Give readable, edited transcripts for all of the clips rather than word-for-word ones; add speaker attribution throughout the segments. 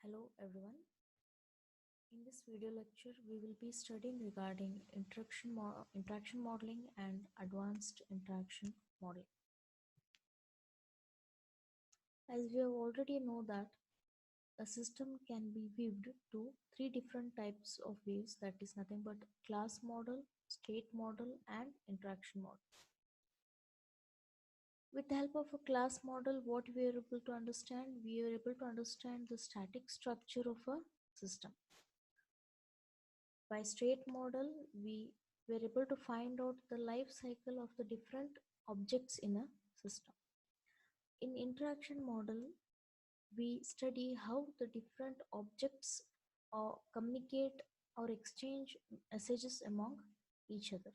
Speaker 1: Hello everyone. In this video lecture, we will be studying regarding interaction modeling and advanced interaction modeling. As we have already know that a system can be viewed to three different types of views, that is nothing but class model, state model and interaction model. With the help of a class model, what we are able to understand? We are able to understand the static structure of a system. By state model, we were able to find out the life cycle of the different objects in a system. In interaction model, we study how the different objects communicate or exchange messages among each other.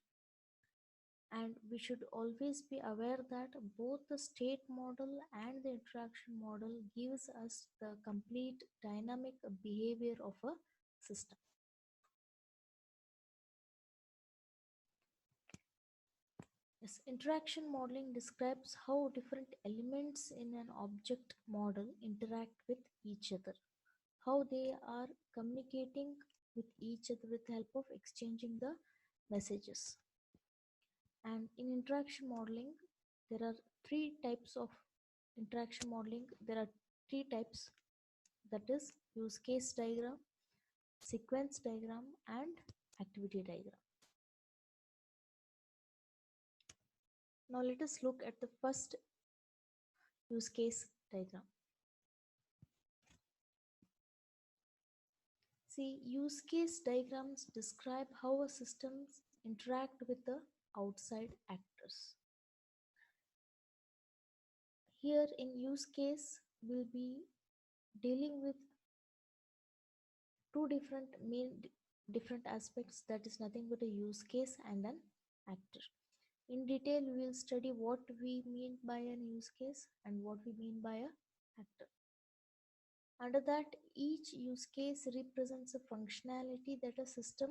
Speaker 1: And we should always be aware that both the state model and the interaction model gives us the complete dynamic behavior of a system. Yes, interaction modeling describes how different elements in an object model interact with each other, how they are communicating with each other with the help of exchanging the messages. And in interaction modeling, there are three types of interaction modeling. There are three types, that is use case diagram, sequence diagram, and activity diagram. Now let us look at the first use case diagram. See, use case diagrams describe how a systems interact with the outside actors. Here in use case, we'll be dealing with two different aspects, that is nothing but a use case and an actor. In detail, we will study what we mean by an use case and what we mean by a actor. Under that, each use case represents a functionality that a system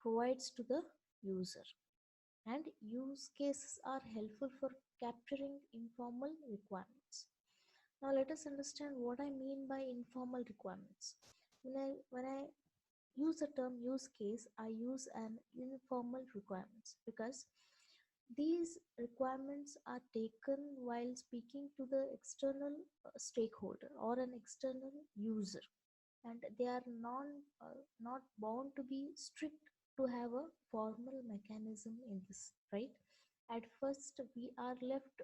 Speaker 1: provides to the user, and use cases are helpful for capturing informal requirements. Now let us understand what I mean by informal requirements. When I use the term use case, I use an informal requirements because these requirements are taken while speaking to the external stakeholder or an external user, and they are not bound to be strict to have a formal mechanism in this, right? At first, we are left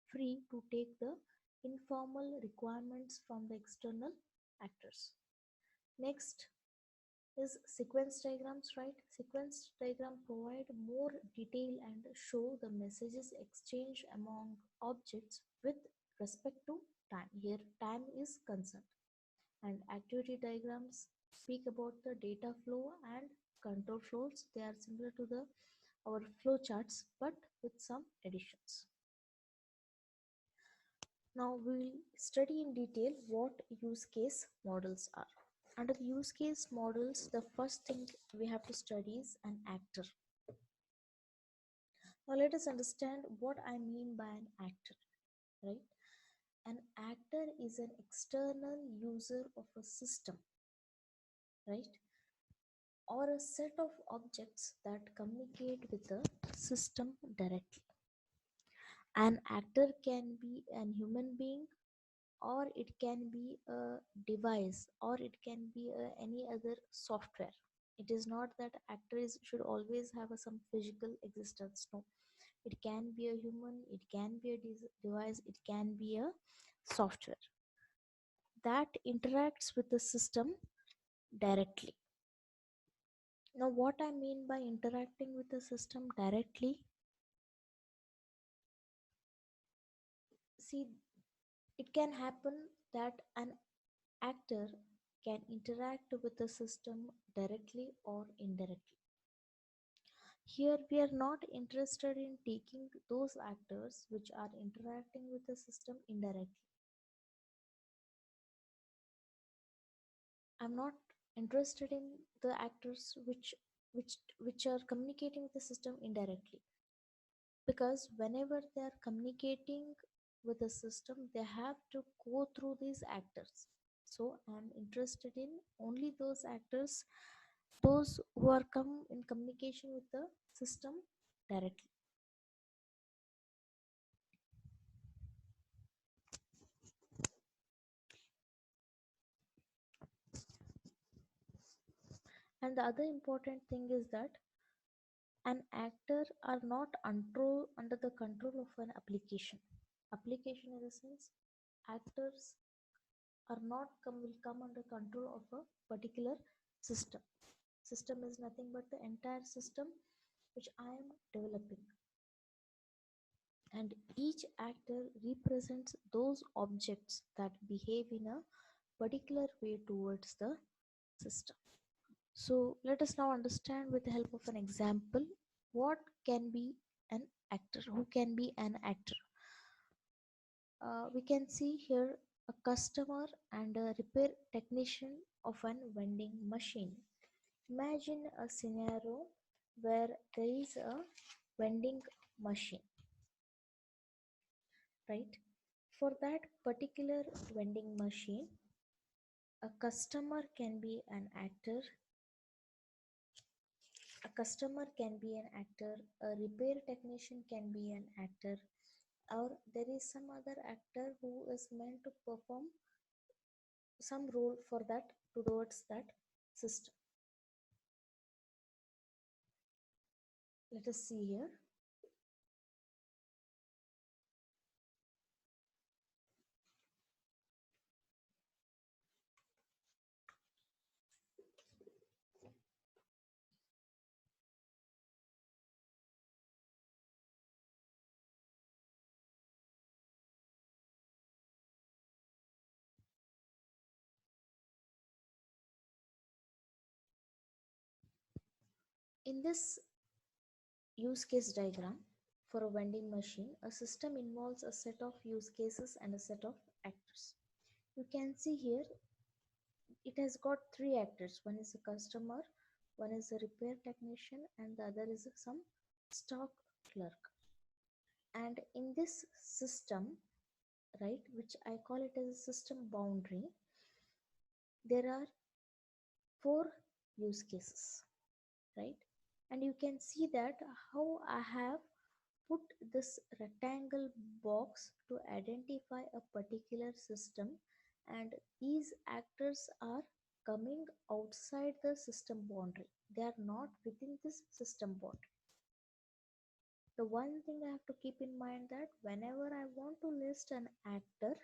Speaker 1: free to take the informal requirements from the external actors. Next is sequence diagrams, right? Sequence diagram provide more detail and show the messages exchanged among objects with respect to time. Here time is concerned. And activity diagrams speak about the data flow and control flows. They are similar to the our flow charts but with some additions. Now we will study in detail what use case models are. Under the use case models, the first thing we have to study is an actor. Now let us understand what I mean by an actor, right? An actor is an external user of a system, right? Or a set of objects that communicate with the system directly. An actor can be a human being, or it can be a device, or it can be any other software. It is not that actors should always have some physical existence. No, it can be a human, it can be a device, it can be a software that interacts with the system directly. Now, what I mean by interacting with the system directly, see, it can happen that an actor can interact with the system directly or indirectly. Here, we are not interested in taking those actors which are interacting with the system indirectly. I'm not interested in the actors which are communicating with the system indirectly, because whenever they are communicating with the system, they have to go through these actors. So I'm interested in only those actors, those who are come in communication with the system directly. And the other important thing is that an actor are not under the control of an application. Application in the sense, actors are not will come under control of a particular system. System is nothing but the entire system which I am developing, and each actor represents those objects that behave in a particular way towards the system. So let us now understand with the help of an example what can be an actor, who can be an actor. We can see here a customer and a repair technician of an vending machine. Imagine a scenario where there is a vending machine, right? For that particular vending machine, a customer can be an actor, a customer can be an actor, a repair technician can be an actor, or there is some other actor who is meant to perform some role for that towards that system. Let us see here. In this use case diagram for a vending machine, a system involves a set of use cases and a set of actors. You can see here it has got three actors. One is a customer, one is a repair technician, and the other is some stock clerk. And in this system, right, which I call it as a system boundary, there are four use cases, right? And you can see that how I have put this rectangle box to identify a particular system, and these actors are coming outside the system boundary. They are not within this system boundary. The one thing I have to keep in mind that whenever I want to list an actor,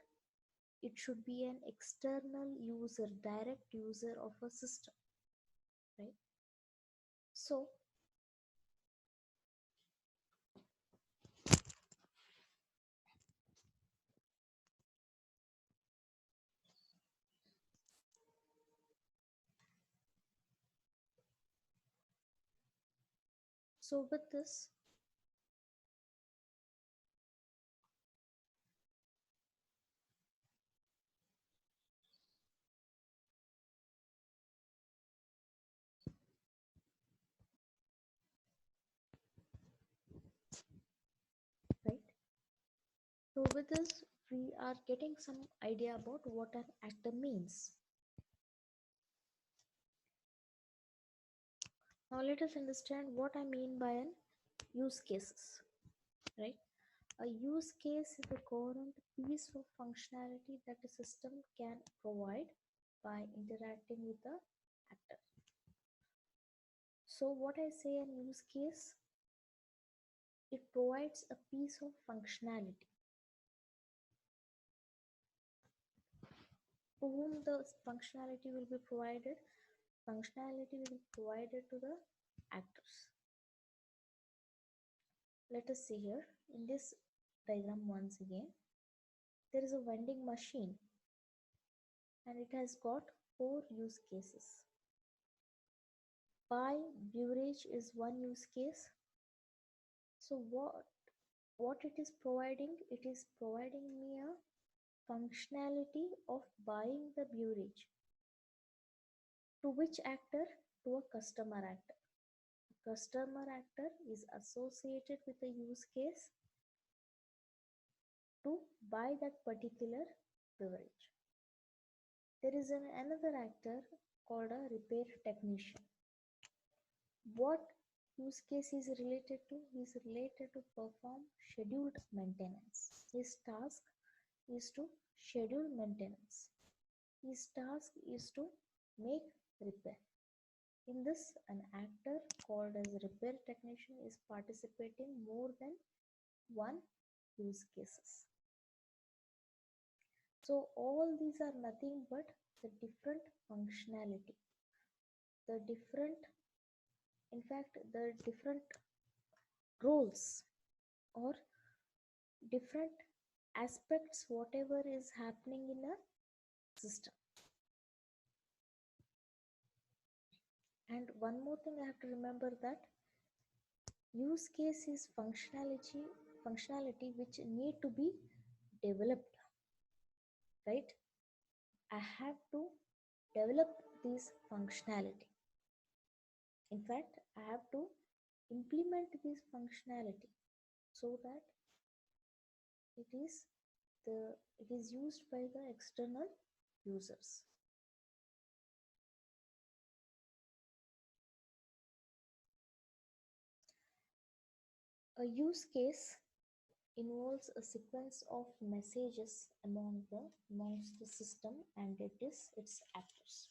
Speaker 1: it should be an external user, direct user of a system, right? So with this, right? So with this, we are getting some idea about what an actor means. Now let us understand what I mean by an use cases, right? A use case is a coherent piece of functionality that a system can provide by interacting with the actor. So what I say an use case, it provides a piece of functionality to whom the functionality will be provided. Functionality will be provided to the actors. Let us see here in this diagram once again. There is a vending machine and it has got four use cases. Buy beverage is one use case. So what it is providing? It is providing me a functionality of buying the beverage. To which actor? To a customer actor. A customer actor is associated with a use case to buy that particular beverage. There is another actor called a repair technician. What use case is related to? Is related to perform scheduled maintenance. His task is to schedule maintenance. His task is to make repair. In this, an actor called as repair technician is participating more than one use cases. So all these are nothing but the different functionality, the different, in fact, the different roles or different aspects, whatever is happening in a system. And one more thing I have to remember, that use case is functionality which need to be developed, right? I have to develop this functionality. In fact, I have to implement this functionality so that it is it is used by the external users. A use case involves a sequence of messages amongst the system and its actors.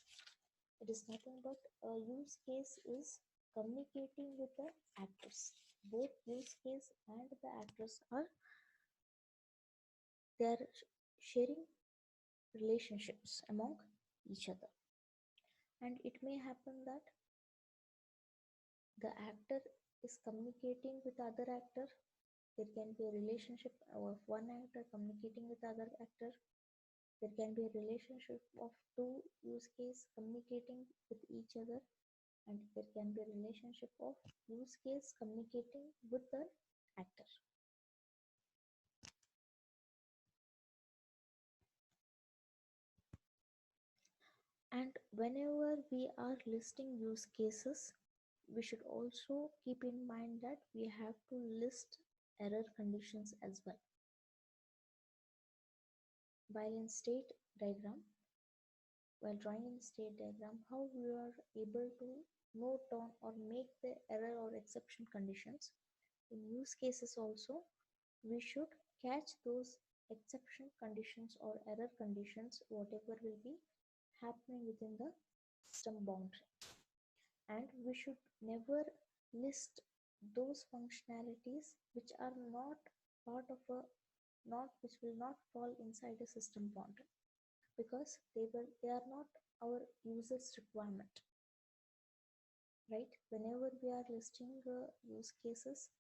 Speaker 1: It is nothing but a use case is communicating with the actors. Both use case and the actors are sharing relationships among each other. And it may happen that the actor is communicating with other actor. There can be a relationship of one actor communicating with other actor. There can be a relationship of two use case communicating with each other, and there can be a relationship of use case communicating with the actor. And whenever we are listing use cases, we should also keep in mind that we have to list error conditions as well. While in state diagram, while drawing in state diagram, how we are able to note down or make the error or exception conditions, in use cases also we should catch those exception conditions or error conditions whatever will be happening within the system boundary. And we should never list those functionalities which are not part of a not which will not fall inside a system boundary, because they are not our users requirement, right? Whenever we are listing use cases,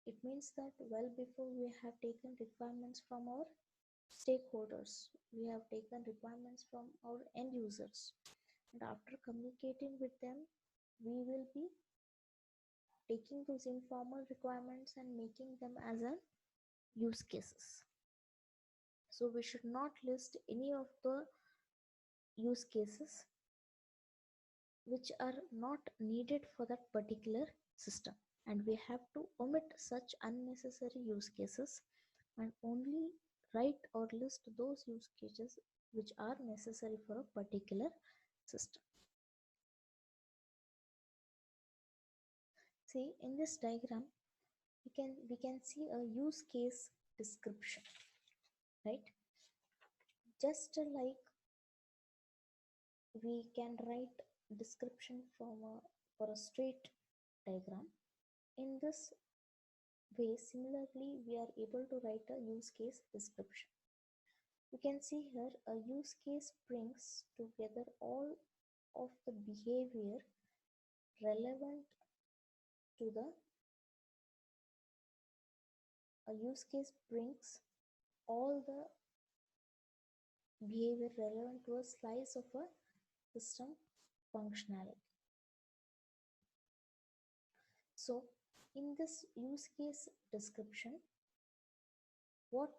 Speaker 1: it means that well before we have taken requirements from our stakeholders, we have taken requirements from our end users, and after communicating with them, we will be taking those informal requirements and making them as a use cases. So we should not list any of the use cases which are not needed for that particular system, and we have to omit such unnecessary use cases and only write or list those use cases which are necessary for a particular system. See, in this diagram we can see a use case description, right? Just like we can write description for a straight diagram, in this way similarly we are able to write a use case description. You can see here a use case brings together all of the behavior relevant to the a use case brings all the behavior relevant to a slice of a system functionality. So in this use case description, what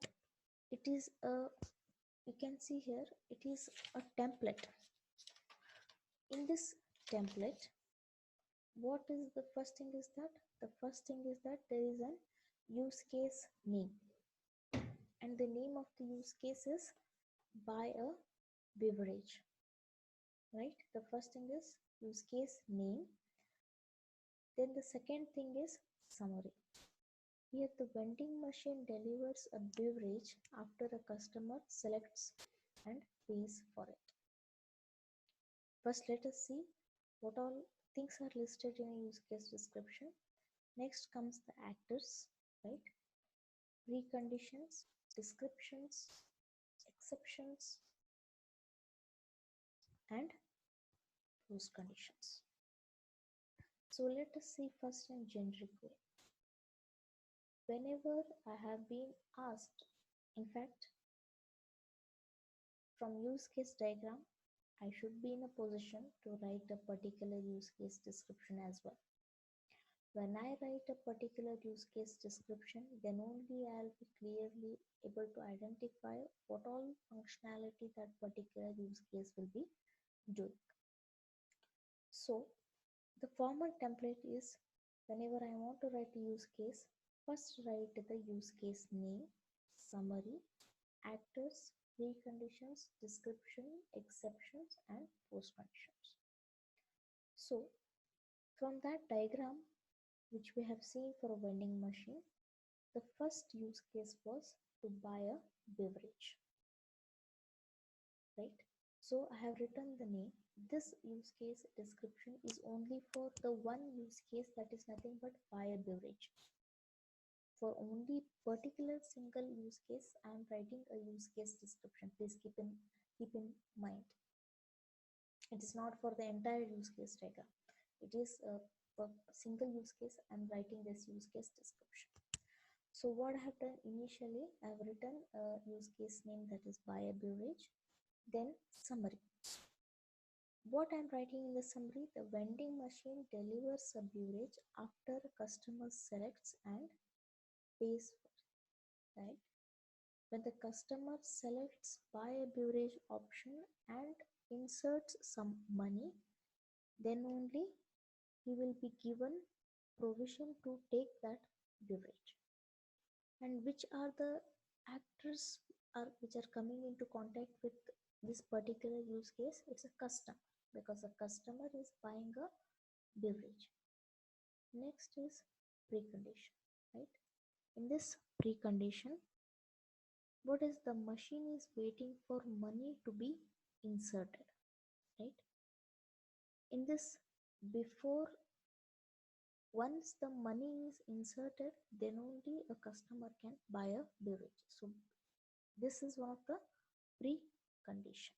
Speaker 1: it is you can see here, it is a template. In this template, what is the first thing is that there is an use case name, and the name of the use case is by a beverage, right? The first thing is use case name. Then the second thing is summary. Here the vending machine delivers a beverage after a customer selects and pays for it. First, let us see what all things are listed in a use case description. Next comes the actors, right? Preconditions, descriptions, exceptions, and post conditions. So let us see first in generic way. Whenever I have been asked, in fact, from use case diagram, I should be in a position to write a particular use case description as well. When I write a particular use case description, then only I'll be clearly able to identify what all functionality that particular use case will be doing. So the formal template is whenever I want to write a use case, first write the use case name, summary, actors, preconditions, description, exceptions, and post conditions. So from that diagram, which we have seen for a vending machine, the first use case was to buy a beverage, right? So I have written the name. This use case description is only for the one use case that is nothing but buy a beverage. For only particular single use case, I am writing a use case description. Please keep in mind. It is not for the entire use case diagram. It is a single use case. I am writing this use case description. So what I have done initially, I have written a use case name that is buy a beverage, then summary. What I am writing in the summary, the vending machine delivers a beverage after a customer selects and pays for it, right? When the customer selects buy a beverage option and inserts some money, then only he will be given provision to take that beverage. And which are the actors which are coming into contact with this particular use case? It's a customer, because a customer is buying a beverage. Next is precondition, right? In this precondition, what is the machine is waiting for money to be inserted, right? In this, before once the money is inserted, then only a customer can buy a beverage. So this is one of the precondition.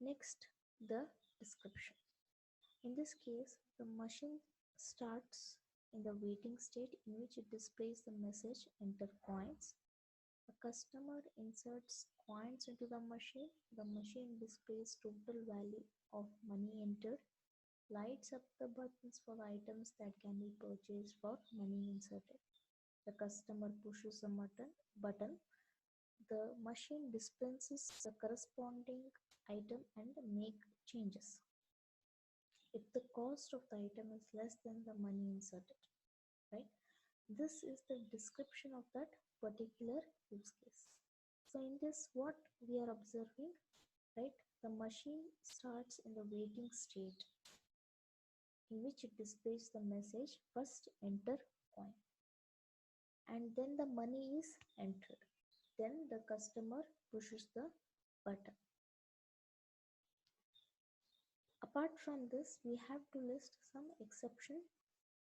Speaker 1: Next, the description. In this case, the machine starts in the waiting state in which it displays the message enter coins. A customer inserts coins into the machine displays total value of money entered, lights up the buttons for items that can be purchased for money inserted. The customer pushes a button, the machine dispenses the corresponding item and make changes if the cost of the item is less than the money inserted, right? This is the description of that particular use case. So in this, what we are observing, right? The machine starts in the waiting state in which it displays the message first enter coin, and then the money is entered. Then the customer pushes the button. Apart from this, we have to list some exception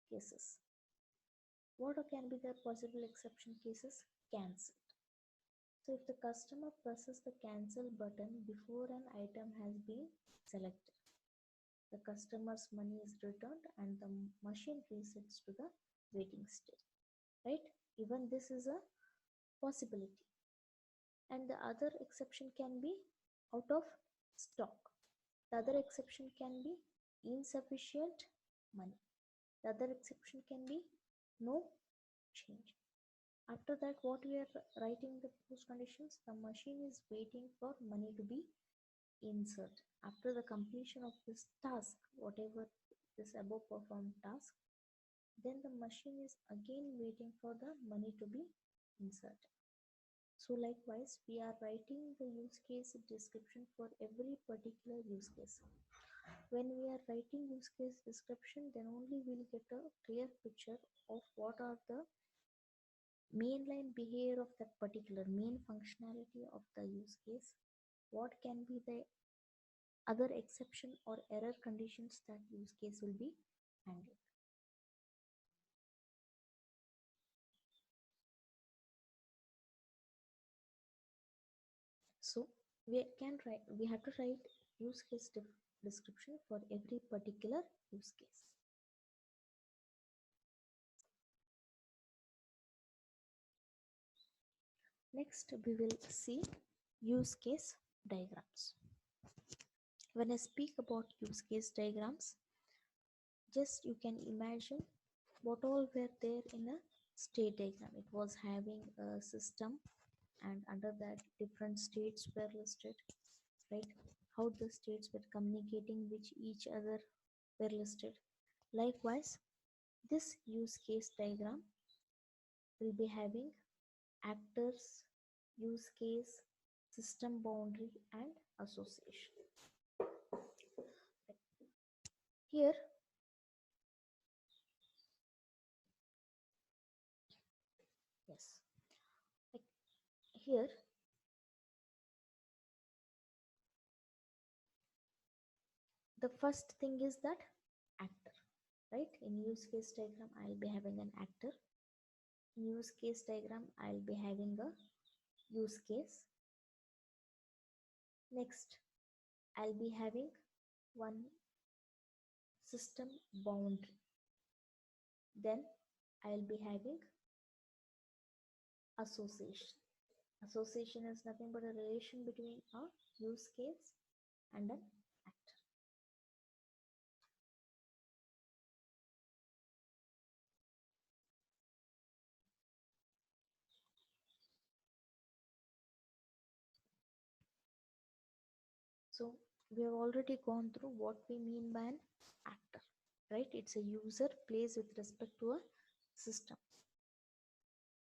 Speaker 1: cases. What can be the possible exception cases? Cancelled. So if the customer presses the cancel button before an item has been selected, the customer's money is returned and the machine resets to the waiting state, right? Even this is a possibility. And the other exception can be out of stock. The other exception can be insufficient money. The other exception can be no change. After that, what we are writing the post conditions, the machine is waiting for money to be inserted. After the completion of this task, whatever this above performed task, then the machine is again waiting for the money to be inserted. So likewise, we are writing the use case description for every particular use case. When we are writing use case description, then only we'll get a clear picture of what are the mainline behavior of that particular main functionality of the use case, what can be the other exception or error conditions that use case will be handled. So we have to write use case description for every particular use case. Next, we will see use case diagrams. When I speak about use case diagrams, just you can imagine what all were there in a state diagram. It was having a system, and under that different states were listed, right? How the states were communicating with each other were listed. Likewise, this use case diagram will be having actors, use case, system boundary, and association. Here, yes, like here, the first thing is that actor, right? In use case diagram, I'll be having an actor. In use case diagram, I'll be having a use case. Next, I'll be having one system boundary. Then I'll be having association. Association is nothing but a relation between a use case and an actor. So we have already gone through what we mean by an actor, right? It's a user plays with respect to a system.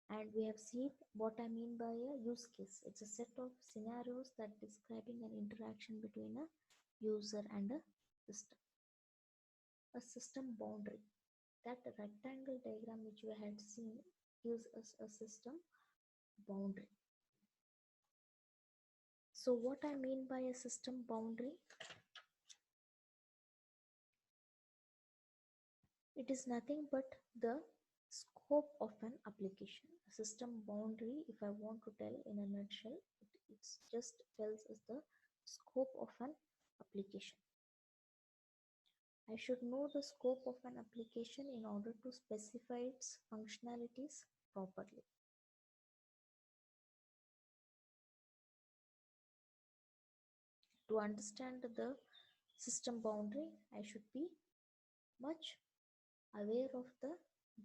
Speaker 1: And we have seen what I mean by a use case. It's a set of scenarios that describing an interaction between a user and a system. A system boundary. That rectangle diagram which you had seen gives us a system boundary. So what I mean by a system boundary, it is nothing but the scope of an application. A system boundary, if I want to tell in a nutshell, it just tells us the scope of an application. I should know the scope of an application in order to specify its functionalities properly. To understand the system boundary, I should be much aware of the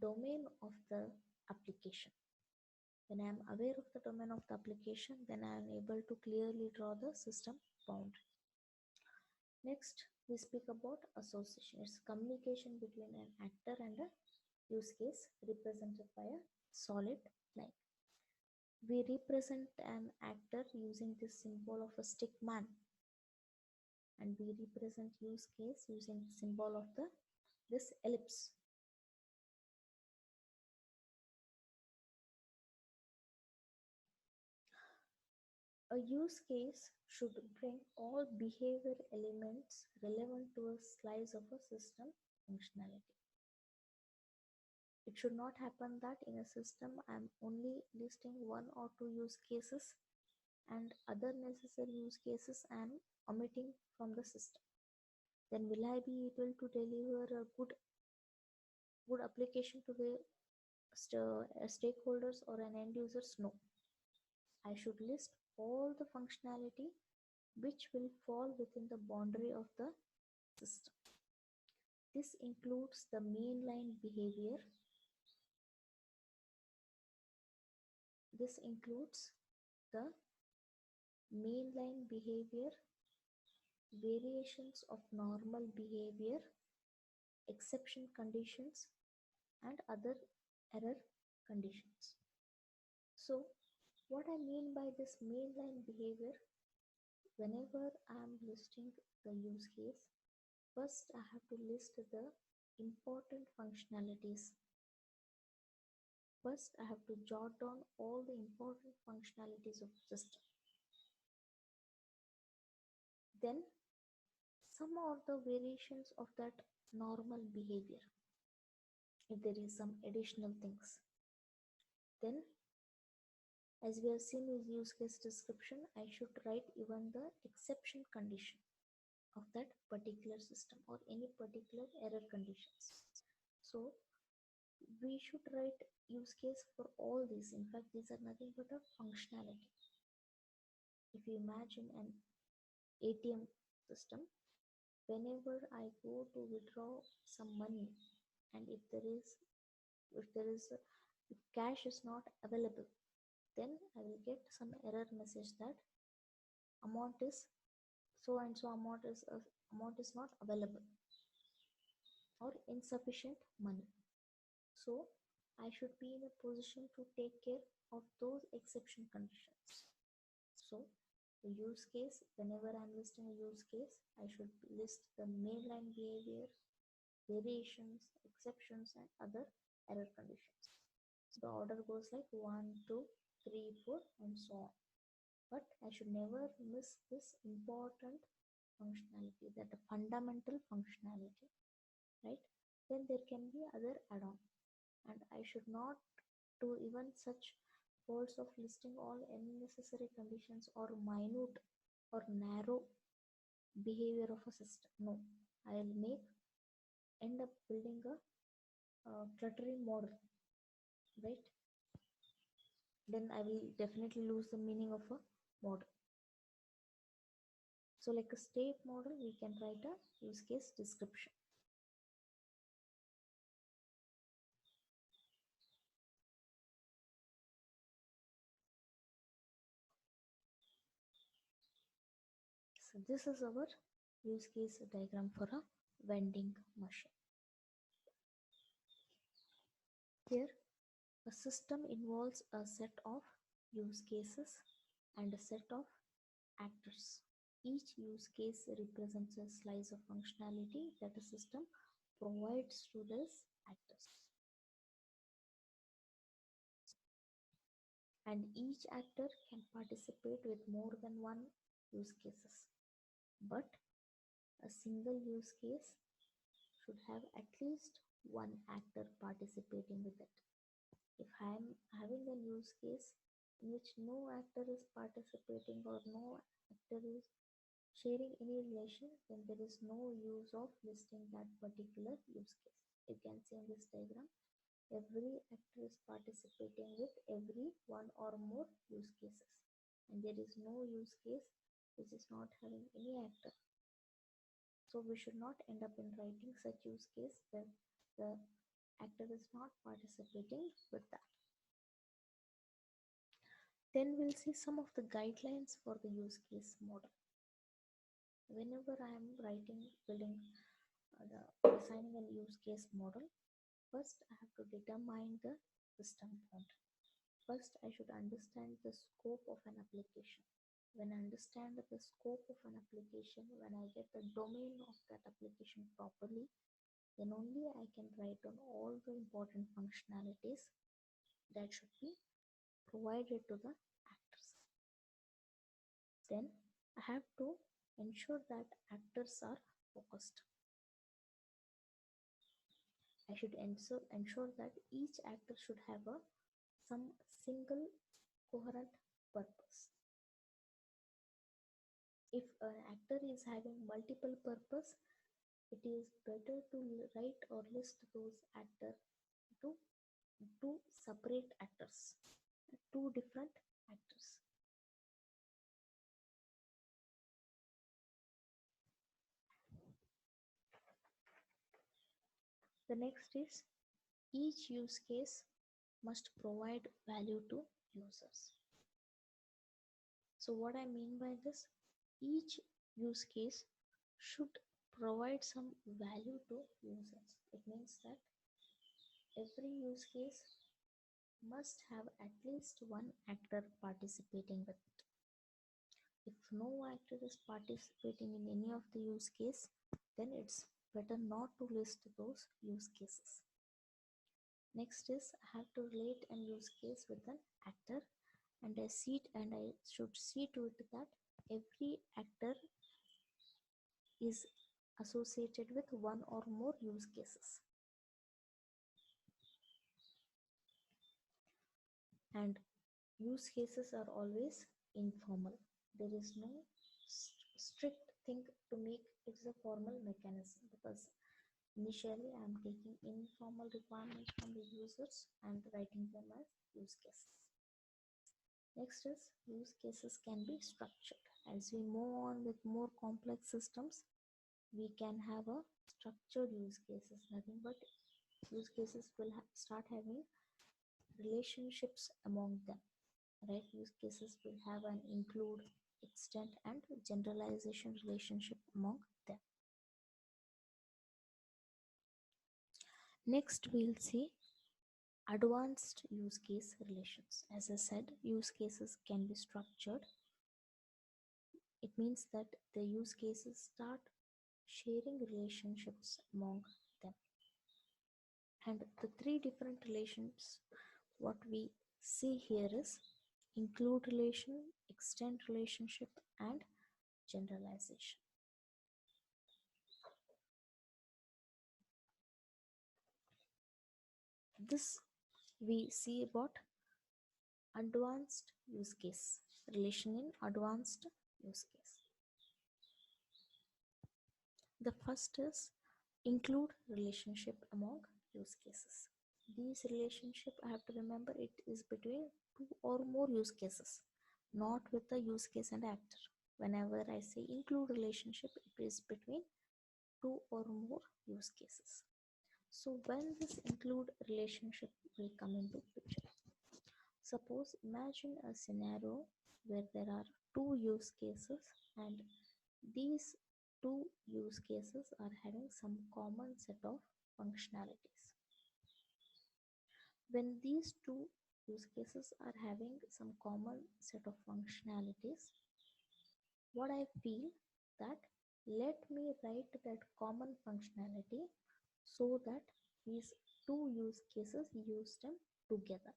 Speaker 1: domain of the application. When I am aware of the domain of the application, then I am able to clearly draw the system boundary. Next, we speak about association. It's communication between an actor and a use case represented by a solid line. We represent an actor using this symbol of a stick man, and we represent use case using the symbol of this ellipse. A use case should bring all behavior elements relevant to a slice of a system functionality. It should not happen that in a system I am only listing one or two use cases and other necessary use cases I am omitting from the system. Then will I be able to deliver a good application to the stakeholders or an end users? No. I should list all the functionality which will fall within the boundary of the system. This includes the mainline behavior. This includes the mainline behavior, variations of normal behavior, exception conditions, and other error conditions. So What I mean by this mainline behavior, whenever I am listing the use case, first I have to list the important functionalities. First, I have to jot down all the important functionalities of the system. Then, some are the variations of that normal behavior. If there is some additional things, then as we have seen with use case description, I should write even the exception condition of that particular system or any particular error conditions. So we should write use case for all these. In fact, these are nothing but a functionality. If you imagine an ATM system, whenever I go to withdraw some money, and if cash is not available, then I will get some error message that amount is so and so amount is not available or insufficient money. So I should be in a position to take care of those exception conditions. So the use case, whenever I'm listing a use case, I should list the mainline behavior, variations, exceptions, and other error conditions. The order goes like 1, 2, 3, 4, and so on. But I should never miss this important functionality, that the fundamental functionality, right? Then there can be other add-on, and I should not do even such faults of listing all unnecessary conditions or minute or narrow behavior of a system. No, I'll end up building a cluttering model, right? Then I will definitely lose the meaning of a model. So like a state model, we can write a use case description. So this is our use case diagram for a vending machine. Here, a system involves a set of use cases and a set of actors. Each use case represents a slice of functionality that a system provides to these actors. And each actor can participate with more than one use cases. But a single use case should have at least one actor participating with it. If I am having a use case in which no actor is participating or no actor is sharing any relation, then there is no use of listing that particular use case. You can see in this diagram, every actor is participating with every one or more use cases, and there is no use case which is not having any actor. So we should not end up in writing such use case where the actor is not participating with that. Then we'll see some of the guidelines for the use case model. Whenever I am designing a use case model, first I have to determine the system boundary. First, I should understand the scope of an application. When I understand the scope of an application, when I get the domain of that application properly, then only I can write down all the important functionalities that should be provided to the actors. Then I have to ensure that actors are focused. I should ensure that each actor should have some single coherent purpose. If an actor is having multiple purpose, it is better to write or list those actors to two separate actors, two different actors. The next is each use case must provide value to users. So what I mean by this, each use case should provide some value to users. It means that every use case must have at least one actor participating with it. If no actor is participating in any of the use case, then it's better not to list those use cases. Next is I have to relate an use case with an actor, and I should see to it that every actor is associated with one or more use cases. And use cases are always informal. There is no strict thing to make it a formal mechanism, because initially I am taking informal requirements from the users and writing them as use cases. Next is use cases can be structured. As we move on with more complex systems, we can have a structured use cases. Nothing but use cases will start having relationships among them. Right? Use cases will have an include, extend, and generalization relationship among them. Next, we'll see advanced use case relations. As I said, use cases can be structured. It means that the use cases start sharing relationships among them. And the three different relations, what we see here is include relation, extend relationship, and generalization. This we see about advanced use case, relation in advanced use case. The first is include relationship among use cases. These relationship, I have to remember, it is between two or more use cases, not with the use case and actor. Whenever I say include relationship, it is between two or more use cases. So when this include relationship will come into picture? Suppose imagine a scenario where there are two use cases, and these two use cases are having some common set of functionalities. When these two use cases are having some common set of functionalities, what I feel that let me write that common functionality so that these two use cases use them together.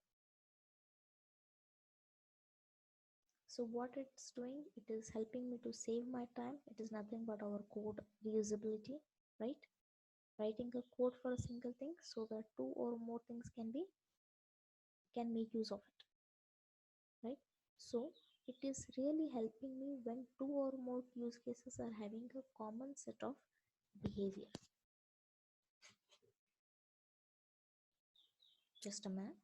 Speaker 1: So what it's doing, it is helping me to save my time. It is nothing but our code reusability, right? Writing a code for a single thing so that two or more things can make use of it, right? So it is really helping me when two or more use cases are having a common set of behavior. Just a minute.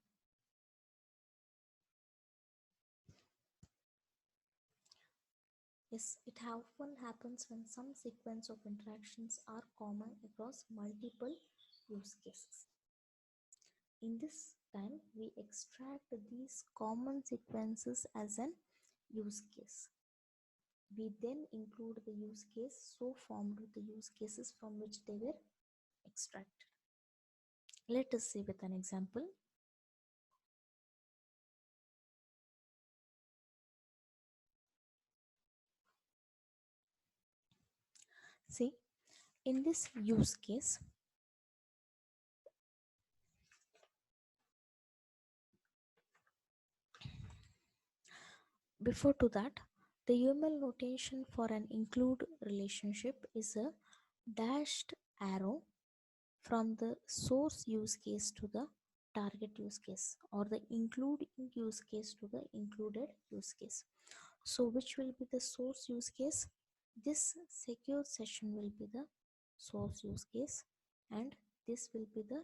Speaker 1: Yes, it often happens when some sequence of interactions are common across multiple use cases. In this time, we extract these common sequences as an use case. We then include the use case so formed with the use cases from which they were extracted. Let us see with an example. See, in this use case, before to that, the UML notation for an include relationship is a dashed arrow from the source use case to the target use case, or the including use case to the included use case. So which will be the source use case? This secure session will be the source use case, and this will be the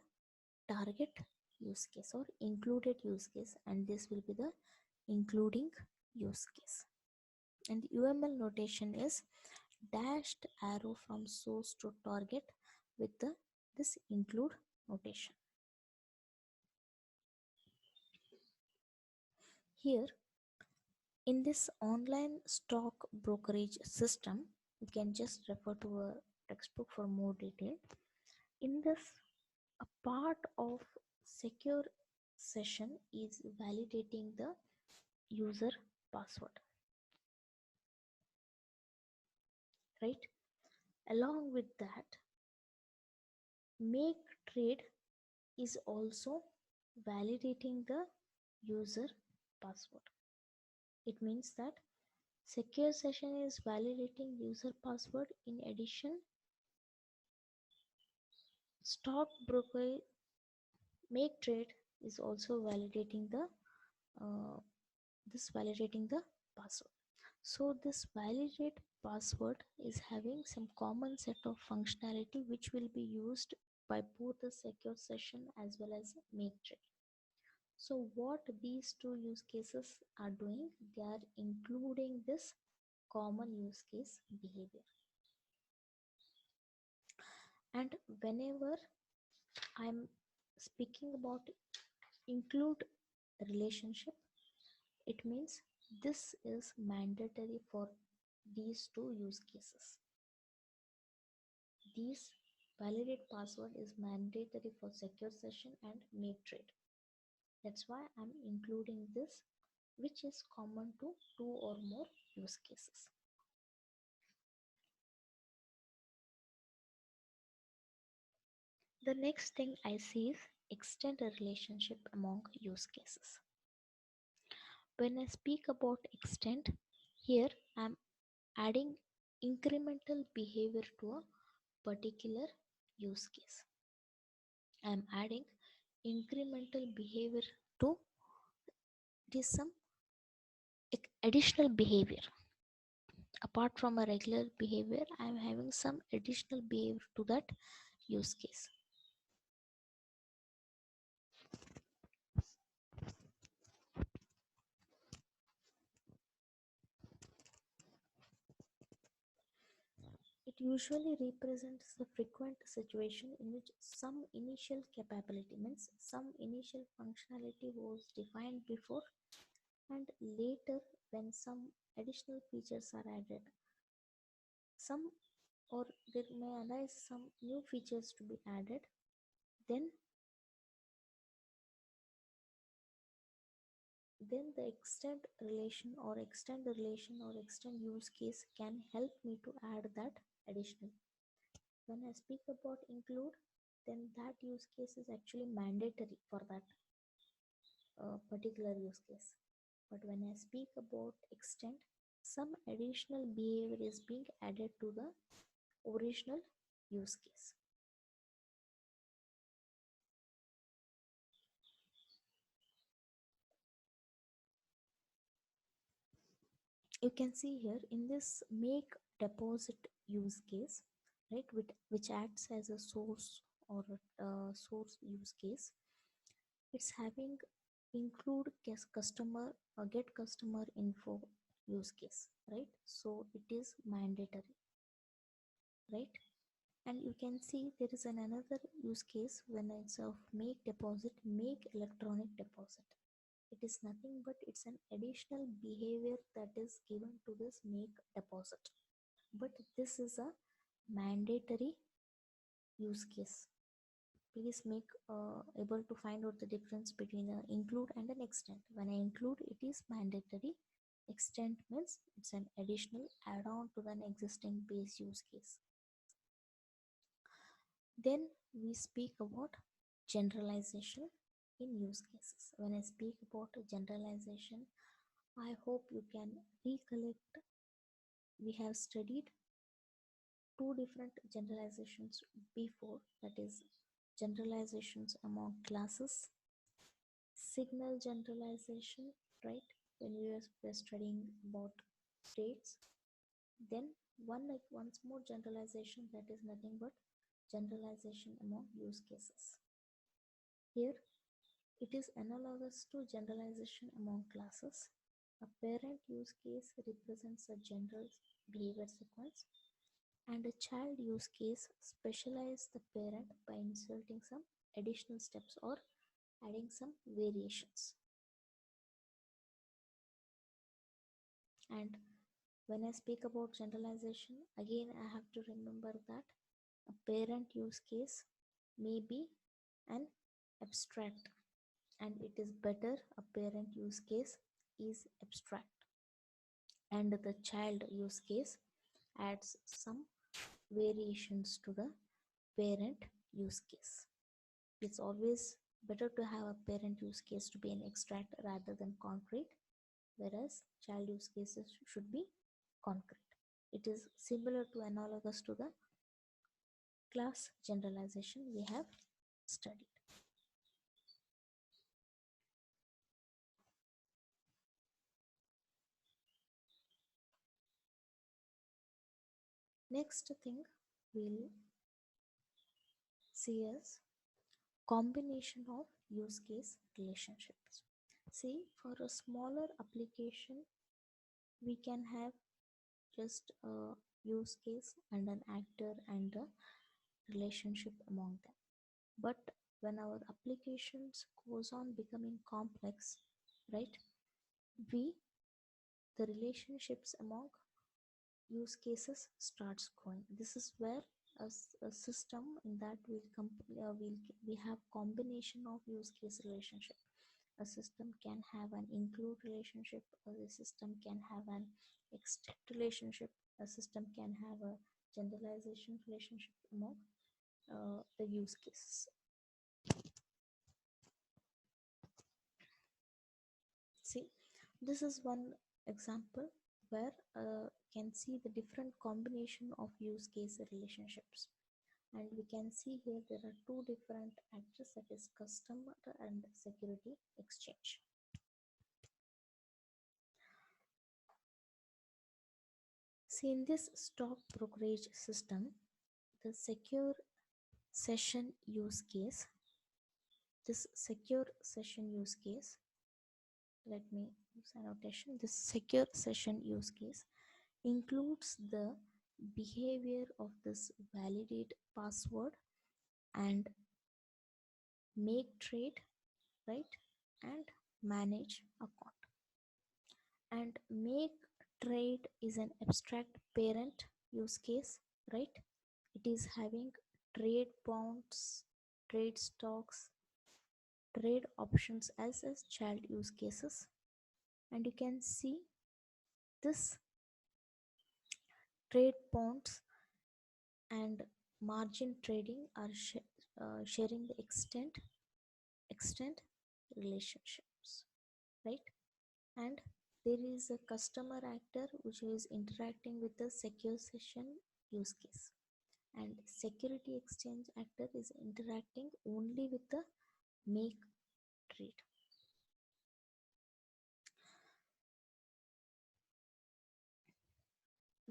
Speaker 1: target use case or included use case, and this will be the including use case. And UML notation is dashed arrow from source to target with this include notation. Here in this online stock brokerage system, you can just refer to a textbook for more detail. In this, a part of secure session is validating the user password, right? Along with that, make trade is also validating the user password. It means that secure session is validating user password. In addition, stockbroker make trade is also validating the uh, validating the password. So this validate password is having some common set of functionality which will be used by both the secure session as well as make trade. So what these two use cases are doing, they are including this common use case behavior. And whenever I'm speaking about include relationship, it means this is mandatory for these two use cases. These validate password is mandatory for secure session and make trade. That's why I'm including this, which is common to two or more use cases. The next thing I see is extend a relationship among use cases. When I speak about extend, here I'm adding incremental behavior to a particular use case. I'm adding incremental behavior to this some additional behavior. Apart from a regular behavior, I'm having some additional behavior to that use case. It usually represents the frequent situation in which some initial capability, means some initial functionality, was defined before, and later when some additional features are added, some or there may arise some new features to be added, then the extend the relation or extend use case can help me to add that additional. When I speak about include, then that use case is actually mandatory for that particular use case. But when I speak about extend, some additional behavior is being added to the original use case. You can see here in this make deposit use case, right, which acts as a source or a source use case. It's having include guest customer or get customer info use case, right? So it is mandatory, right? And you can see there is another use case when it's of make deposit, make electronic deposit. It is nothing but it's an additional behavior that is given to this make deposit. But this is a mandatory use case. Please make able to find out the difference between an include and an extend. When I include, it is mandatory. Extend means it's an additional add-on to an existing base use case. Then we speak about generalization in use cases. When I speak about generalization, I hope you can recollect we have studied two different generalizations before, that is generalizations among classes, signal generalization, right, when were studying about states. Then once more generalization, that is nothing but generalization among use cases. Here it is analogous to generalization among classes. A parent use case represents a general behavior sequence, and a child use case specialize the parent by inserting some additional steps or adding some variations. And when I speak about generalization, again I have to remember that a parent use case may be an abstract and it is better a parent use case is abstract, and the child use case adds some variations to the parent use case. It's always better to have a parent use case to be an abstract rather than concrete, whereas child use cases should be concrete. It is similar to analogous to the class generalization we have studied. Next thing we'll see is combination of use case relationships. See, for a smaller application, we can have just a use case and an actor and a relationship among them. But when our applications goes on becoming complex, right, we the relationships among use cases starts growing. This is where a system in that we have combination of use case relationship. A system can have an include relationship, or a system can have an extend relationship, a system can have a generalization relationship among the use cases. See, this is one example where can see the different combination of use case relationships, and we can see here there are two different actors, that is customer and security exchange. See, in this stock brokerage system, the secure session use case, this secure session use case, let me use annotation, this secure session use case includes the behavior of this validate password and make trade, right, and manage account. And make trade is an abstract parent use case, right? It is having trade bonds, trade stocks, trade options as child use cases. And you can see this trade bonds and margin trading are sharing the extent relationships, right? And there is a customer actor which is interacting with the secure session use case, and security exchange actor is interacting only with the make trade.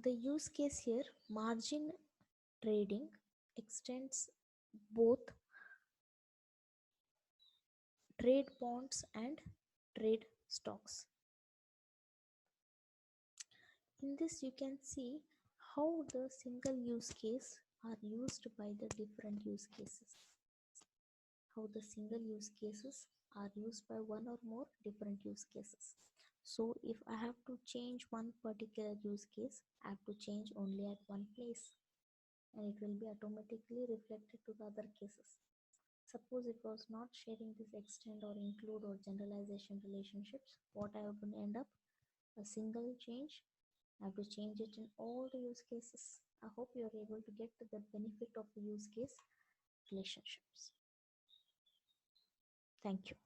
Speaker 1: The use case here, margin trading, extends both trade bonds and trade stocks. In this you can see how the single use case are used by the different use cases. How the single use cases are used by one or more different use cases. So if I have to change one particular use case, I have to change only at one place, and it will be automatically reflected to the other cases. Suppose it was not sharing this extend or include or generalization relationships, what I would end up? A single change. I have to change it in all the use cases. I hope you are able to get the benefit of the use case relationships. Thank you.